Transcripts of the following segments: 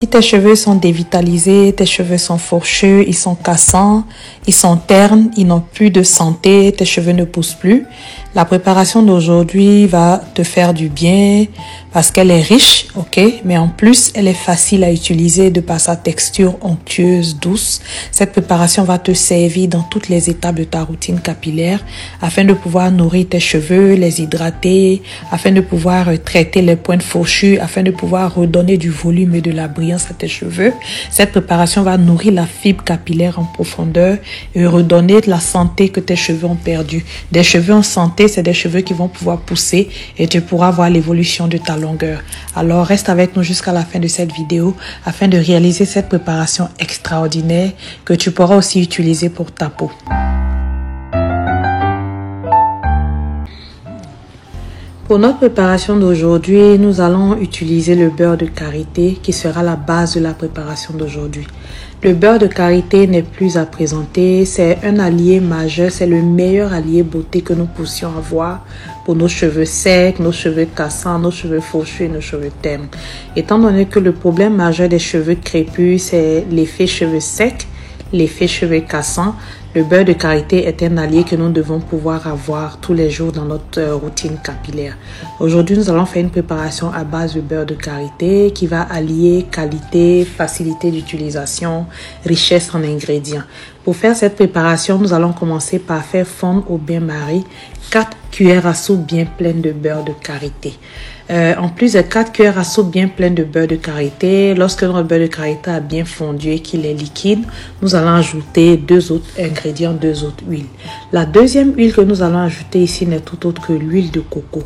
Si tes cheveux sont dévitalisés, tes cheveux sont fourchus, ils sont cassants, ils sont ternes, ils n'ont plus de santé, tes cheveux ne poussent plus, la préparation d'aujourd'hui va te faire du bien parce qu'elle est riche, ok? Mais en plus, elle est facile à utiliser de par sa texture onctueuse, douce. Cette préparation va te servir dans toutes les étapes de ta routine capillaire afin de pouvoir nourrir tes cheveux, les hydrater, afin de pouvoir traiter les pointes fourchues, afin de pouvoir redonner du volume et de la brillance à tes cheveux. Cette préparation va nourrir la fibre capillaire en profondeur et redonner de la santé que tes cheveux ont perdu. Des cheveux en santé, c'est des cheveux qui vont pouvoir pousser et tu pourras voir l'évolution de ta longueur. Alors reste avec nous jusqu'à la fin de cette vidéo afin de réaliser cette préparation extraordinaire que tu pourras aussi utiliser pour ta peau. Pour notre préparation d'aujourd'hui, nous allons utiliser le beurre de karité qui sera la base de la préparation d'aujourd'hui. Le beurre de karité n'est plus à présenter, c'est un allié majeur, c'est le meilleur allié beauté que nous puissions avoir pour nos cheveux secs, nos cheveux cassants, nos cheveux fourchus et nos cheveux ternes. Étant donné que le problème majeur des cheveux crépus, c'est l'effet cheveux secs, l'effet cheveux cassants, le beurre de karité est un allié que nous devons pouvoir avoir tous les jours dans notre routine capillaire. Aujourd'hui, nous allons faire une préparation à base de beurre de karité qui va allier qualité, facilité d'utilisation, richesse en ingrédients. Pour faire cette préparation, nous allons commencer par faire fondre au bain-marie 4 cuillères à soupe bien pleines de beurre de karité. En plus de 4 cuillères à soupe bien pleines de beurre de karité, lorsque notre beurre de karité a bien fondu et qu'il est liquide, nous allons ajouter 2 autres ingrédients, 2 autres huiles. La deuxième huile que nous allons ajouter ici n'est tout autre que l'huile de coco.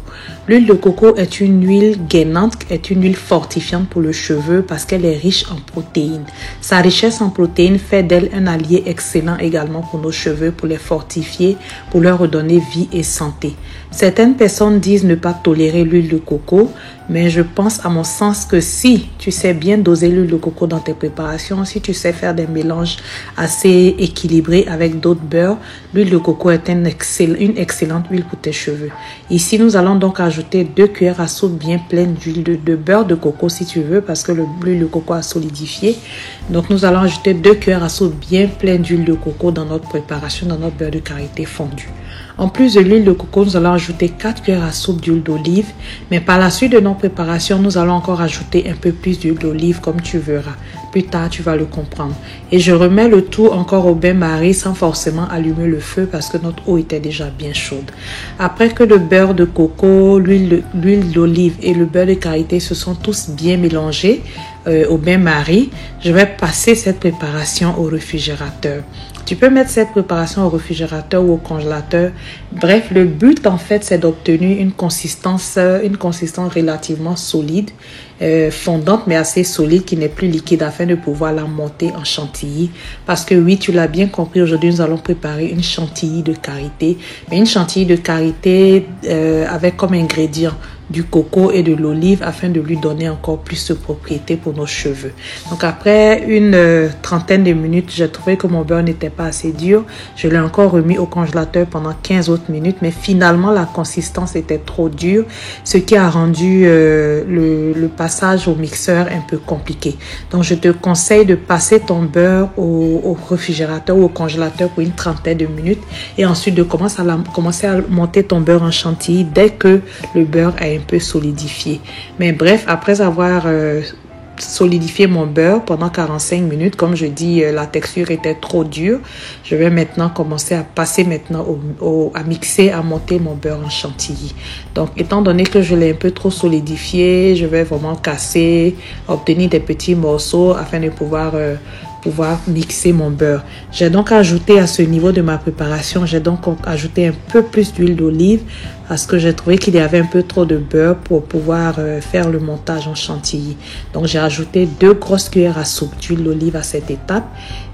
L'huile de coco est une huile gainante, est une huile fortifiante pour le cheveu parce qu'elle est riche en protéines. Sa richesse en protéines fait d'elle un allié excellent également pour nos cheveux, pour les fortifier, pour leur redonner vie et santé. Certaines personnes disent ne pas tolérer l'huile de coco, mais je pense à mon sens que si tu sais bien doser l'huile de coco dans tes préparations, si tu sais faire des mélanges assez équilibrés avec d'autres beurres, l'huile de coco est une excellente huile pour tes cheveux. Ici, nous allons donc ajouter 2 cuillères à soupe bien pleines d'huile de beurre de coco si tu veux, parce que l'huile de coco a solidifié. Donc, nous allons ajouter 2 cuillères à soupe bien pleines d'huile de coco dans notre préparation, dans notre beurre de karité fondu. En plus de l'huile de coco, nous allons ajouter 4 cuillères à soupe d'huile d'olive. Mais par la suite de nos préparations, nous allons encore ajouter un peu plus d'huile d'olive comme tu verras. Plus tard, tu vas le comprendre. Et je remets le tout encore au bain-marie sans forcément allumer le feu parce que notre eau était déjà bien chaude. Après que le beurre de coco, l'huile d'olive et le beurre de karité se sont tous bien mélangés au bain-marie, je vais passer cette préparation au réfrigérateur. Tu peux mettre cette préparation au réfrigérateur ou au congélateur. Bref, le but en fait, c'est d'obtenir une consistance relativement solide, fondante mais assez solide qui n'est plus liquide afin de pouvoir la monter en chantilly. Parce que oui, tu l'as bien compris, aujourd'hui nous allons préparer une chantilly de karité. Mais une chantilly de karité avec comme ingrédient du coco et de l'olive afin de lui donner encore plus de propriétés pour nos cheveux. Donc après une trentaine de minutes, j'ai trouvé que mon beurre n'était pas assez dur. Je l'ai encore remis au congélateur pendant 15 autres minutes, mais finalement la consistance était trop dure, ce qui a rendu le passage au mixeur un peu compliqué. Donc je te conseille de passer ton beurre au réfrigérateur ou au congélateur pour une trentaine de minutes et ensuite de commencer à monter ton beurre en chantilly dès que le beurre est un peu solidifié. Mais bref, après avoir solidifié mon beurre pendant 45 minutes, comme je dis, la texture était trop dure. Je vais maintenant commencer à passer à mixer, à monter mon beurre en chantilly. Donc, étant donné que je l'ai un peu trop solidifié, je vais vraiment casser, obtenir des petits morceaux afin de pouvoir mixer mon beurre. J'ai donc ajouté à ce niveau de ma préparation, j'ai donc ajouté un peu plus d'huile d'olive parce que j'ai trouvé qu'il y avait un peu trop de beurre pour pouvoir faire le montage en chantilly. Donc j'ai ajouté 2 grosses cuillères à soupe d'huile d'olive à cette étape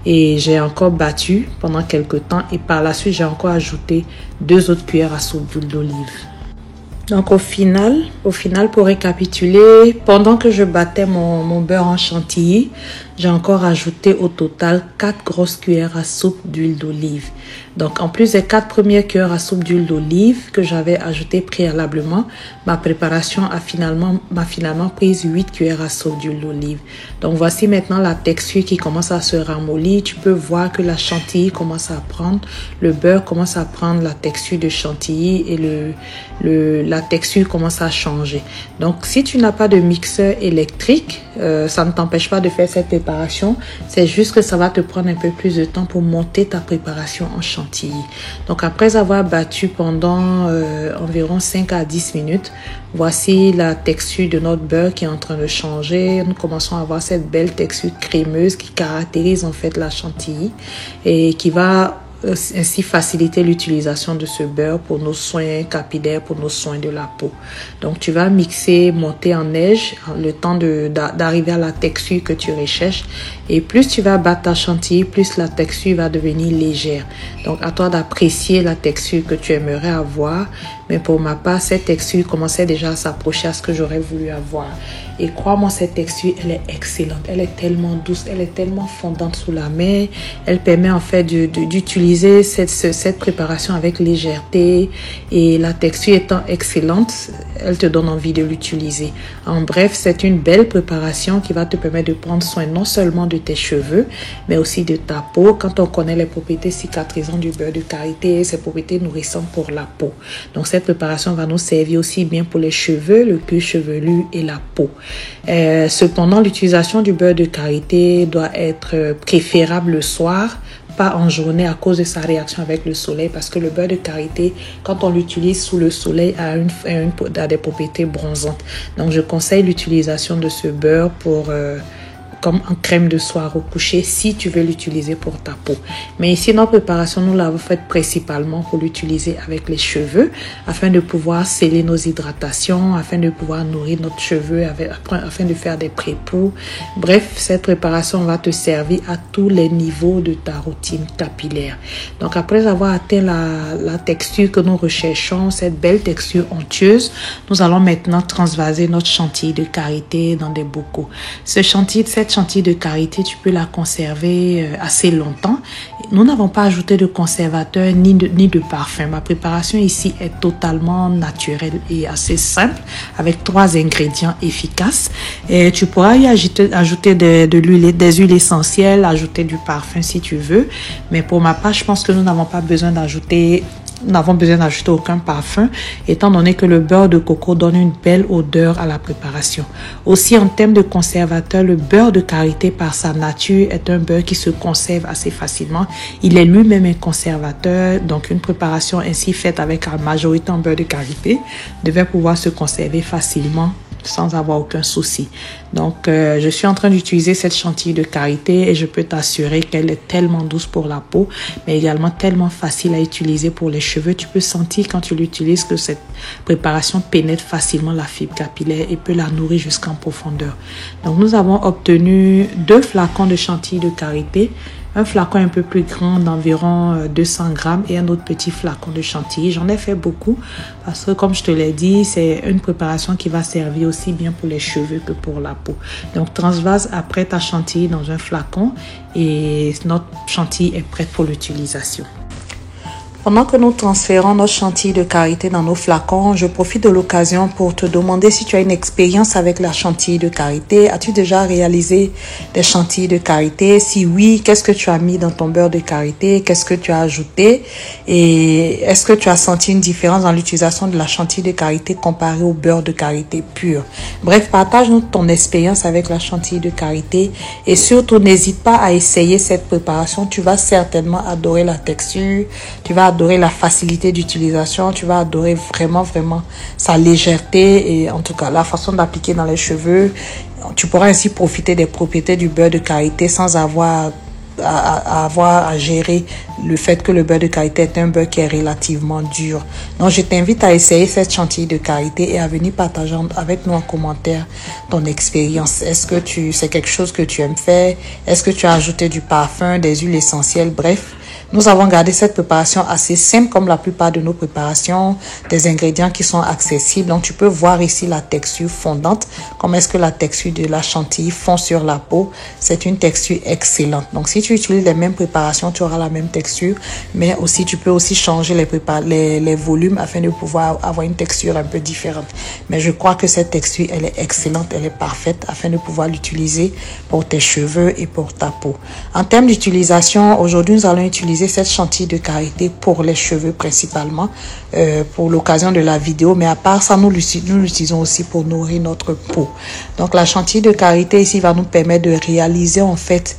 et j'ai encore battu pendant quelques temps et par la suite j'ai encore ajouté 2 autres cuillères à soupe d'huile d'olive. Donc au final, pour récapituler, pendant que je battais mon beurre en chantilly, j'ai encore ajouté au total 4 grosses cuillères à soupe d'huile d'olive. Donc en plus des 4 premières cuillères à soupe d'huile d'olive que j'avais ajoutées préalablement, ma préparation m'a finalement pris 8 cuillères à soupe d'huile d'olive. Donc voici maintenant la texture qui commence à se ramollir. Tu peux voir que la chantilly commence à prendre, le beurre commence à prendre la texture de chantilly et la texture commence à changer. Donc si tu n'as pas de mixeur électrique, ça ne t'empêche pas de faire cette préparation. C'est juste que ça va te prendre un peu plus de temps pour monter ta préparation en chantilly. Donc après avoir battu pendant environ 5 à 10 minutes, voici la texture de notre beurre qui est en train de changer. Nous commençons à avoir cette belle texture crémeuse qui caractérise en fait la chantilly et qui va ainsi faciliter l'utilisation de ce beurre pour nos soins capillaires, pour nos soins de la peau. Donc tu vas mixer, monter en neige le temps d'arriver à la texture que tu recherches, et plus tu vas battre ta chantilly, plus la texture va devenir légère. Donc à toi d'apprécier la texture que tu aimerais avoir, mais pour ma part cette texture commençait déjà à s'approcher à ce que j'aurais voulu avoir. Et crois-moi, cette texture, elle est excellente. Elle est tellement douce, elle est tellement fondante sous la main. Elle permet en fait d'utiliser cette préparation avec légèreté. Et la texture étant excellente, elle te donne envie de l'utiliser. En bref, c'est une belle préparation qui va te permettre de prendre soin non seulement de tes cheveux, mais aussi de ta peau. Quand on connaît les propriétés cicatrisantes du beurre de karité, ses propriétés nourrissantes pour la peau. Donc cette préparation va nous servir aussi bien pour les cheveux, le cuir chevelu et la peau. Cependant, l'utilisation du beurre de karité doit être préférable le soir, pas en journée à cause de sa réaction avec le soleil, parce que le beurre de karité, quand on l'utilise sous le soleil, a des propriétés bronzantes. Donc je conseille l'utilisation de ce beurre comme en crème de soir au coucher si tu veux l'utiliser pour ta peau. Mais ici, notre préparation, nous l'avons faite principalement pour l'utiliser avec les cheveux afin de pouvoir sceller nos hydratations, afin de pouvoir nourrir notre cheveu, afin de faire des pré-poux. Bref, cette préparation va te servir à tous les niveaux de ta routine capillaire. Donc après avoir atteint la texture que nous recherchons, cette belle texture onctueuse, nous allons maintenant transvaser notre chantilly de karité dans des bocaux. Cette chantilly de karité, tu peux la conserver assez longtemps. Nous n'avons pas ajouté de conservateur ni de parfum. Ma préparation ici est totalement naturelle et assez simple avec 3 ingrédients efficaces. Et tu pourras y ajouter des huiles essentielles, ajouter du parfum si tu veux. Mais pour ma part, je pense que nous n'avons besoin d'ajouter aucun parfum, étant donné que le beurre de coco donne une belle odeur à la préparation. Aussi, en termes de conservateur, le beurre de karité, par sa nature, est un beurre qui se conserve assez facilement. Il est lui-même un conservateur, donc une préparation ainsi faite avec la majorité en beurre de karité devait pouvoir se conserver facilement sans avoir aucun souci. Donc, je suis en train d'utiliser cette chantilly de karité et je peux t'assurer qu'elle est tellement douce pour la peau, mais également tellement facile à utiliser pour les cheveux. Tu peux sentir quand tu l'utilises que cette préparation pénètre facilement la fibre capillaire et peut la nourrir jusqu'en profondeur. Donc, nous avons obtenu 2 flacons de chantilly de karité, un flacon un peu plus grand d'environ 200 grammes et un autre petit flacon de chantilly. J'en ai fait beaucoup parce que, comme je te l'ai dit, c'est une préparation qui va servir aussi bien pour les cheveux que pour la peau. Donc, transvase après ta chantilly dans un flacon et notre chantilly est prête pour l'utilisation. Pendant que nous transférons notre chantilly de karité dans nos flacons, je profite de l'occasion pour te demander si tu as une expérience avec la chantilly de karité. As-tu déjà réalisé des chantilly de karité? Si oui, qu'est-ce que tu as mis dans ton beurre de karité? Qu'est-ce que tu as ajouté? Et est-ce que tu as senti une différence dans l'utilisation de la chantilly de karité comparée au beurre de karité pur? Bref, partage-nous ton expérience avec la chantilly de karité et surtout n'hésite pas à essayer cette préparation. Tu vas certainement adorer la texture, tu vas adorer la facilité d'utilisation, tu vas adorer vraiment sa légèreté et en tout cas la façon d'appliquer dans les cheveux. Tu pourras ainsi profiter des propriétés du beurre de karité sans avoir à gérer le fait que le beurre de karité est un beurre qui est relativement dur. Donc je t'invite à essayer cette chantilly de karité et à venir partager avec nous en commentaire ton expérience. Est-ce que c'est quelque chose que tu aimes faire? Est-ce que tu as ajouté du parfum, des huiles essentielles? Bref, Nous avons gardé cette préparation assez simple comme la plupart de nos préparations, des ingrédients qui sont accessibles. Donc, tu peux voir ici la texture fondante. Comment est-ce que la texture de la chantilly fond sur la peau? C'est une texture excellente. Donc, si tu utilises les mêmes préparations, tu auras la même texture. Mais aussi, tu peux aussi changer les volumes afin de pouvoir avoir une texture un peu différente. Mais je crois que cette texture, elle est excellente, elle est parfaite afin de pouvoir l'utiliser pour tes cheveux et pour ta peau. En termes d'utilisation, aujourd'hui, nous allons utiliser cette chantilly de karité pour les cheveux principalement, pour l'occasion de la vidéo. Mais à part ça, nous l'utilisons aussi pour nourrir notre peau. Donc, la chantilly de karité ici va nous permettre de réaliser en fait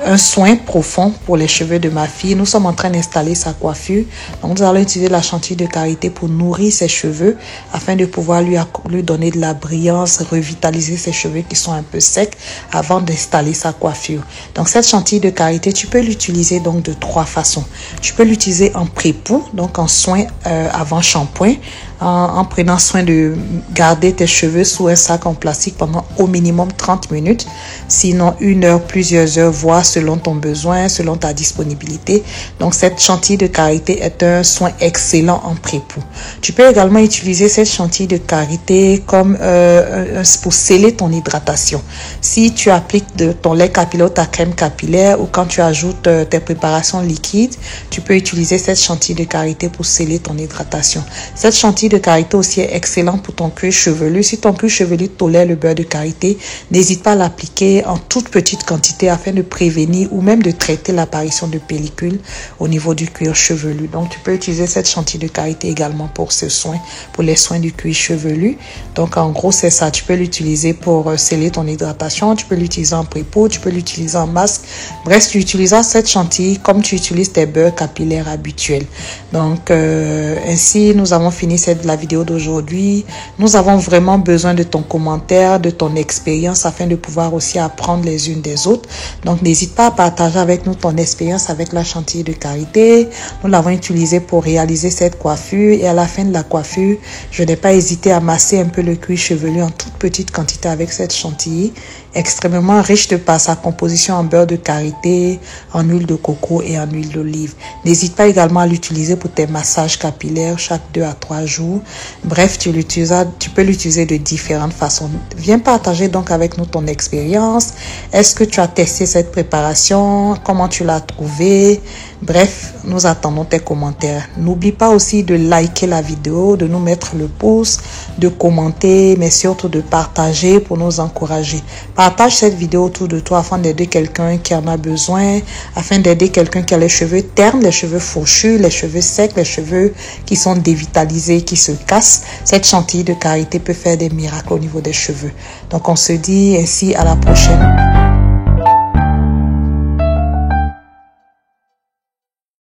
un soin profond pour les cheveux de ma fille. Nous sommes en train d'installer sa coiffure. Donc, nous allons utiliser la chantilly de karité pour nourrir ses cheveux afin de pouvoir lui donner de la brillance, revitaliser ses cheveux qui sont un peu secs avant d'installer sa coiffure. Donc, cette chantilly de karité, tu peux l'utiliser donc de 3 façons. Tu peux l'utiliser en pré-poux, donc en soin avant shampoing, en prenant soin de garder tes cheveux sous un sac en plastique pendant au minimum 30 minutes, sinon 1 heure, plusieurs heures, voire selon ton besoin, selon ta disponibilité. Donc, cette chantilly de karité est un soin excellent en pré-poux. Tu peux également utiliser cette chantilly de karité comme pour sceller ton hydratation. Si tu appliques de ton lait capillaire ou ta crème capillaire, ou quand tu ajoutes tes préparations liquides, tu peux utiliser cette chantilly de karité pour sceller ton hydratation. Cette chantilly de karité aussi est excellente pour ton cuir chevelu. Si ton cuir chevelu tolère le beurre de karité, n'hésite pas à l'appliquer en toute petite quantité afin de prévenir ou même de traiter l'apparition de pellicules au niveau du cuir chevelu. Donc, tu peux utiliser cette chantilly de karité également pour ce soin, pour les soins du cuir chevelu. Donc, en gros, c'est ça. Tu peux l'utiliser pour sceller ton hydratation. Tu peux l'utiliser en pré-poux, tu peux l'utiliser en masque. Bref, tu utiliseras cette chantilly comme tu utilises tes beurres capillaires habituels. Donc, ainsi, nous avons fini la vidéo d'aujourd'hui. Nous avons vraiment besoin de ton commentaire, de ton expérience afin de pouvoir aussi apprendre les unes des autres. Donc, n'hésite pas à partager avec nous ton expérience avec la chantilly de karité. Nous l'avons utilisée pour réaliser cette coiffure et à la fin de la coiffure, je n'ai pas hésité à masser un peu le cuir chevelu en toute petite quantité avec cette chantilly, extrêmement riche de par sa composition en beurre de karité, en huile de coco et en huile d'olive. N'hésite pas également à l'utiliser pour tes massages capillaires chaque 2 à 3 jours. Bref, tu peux l'utiliser de différentes façons. Viens partager donc avec nous ton expérience. Est-ce que tu as testé cette préparation? Comment tu l'as trouvée? Bref, nous attendons tes commentaires. N'oublie pas aussi de liker la vidéo, de nous mettre le pouce, de commenter, mais surtout de partager pour nous encourager. Partage cette vidéo autour de toi afin d'aider quelqu'un qui en a besoin, afin d'aider quelqu'un qui a les cheveux ternes, les cheveux fourchus, les cheveux secs, les cheveux qui sont dévitalisés, qui se cassent. Cette chantilly de karité peut faire des miracles au niveau des cheveux. Donc, on se dit ainsi à la prochaine.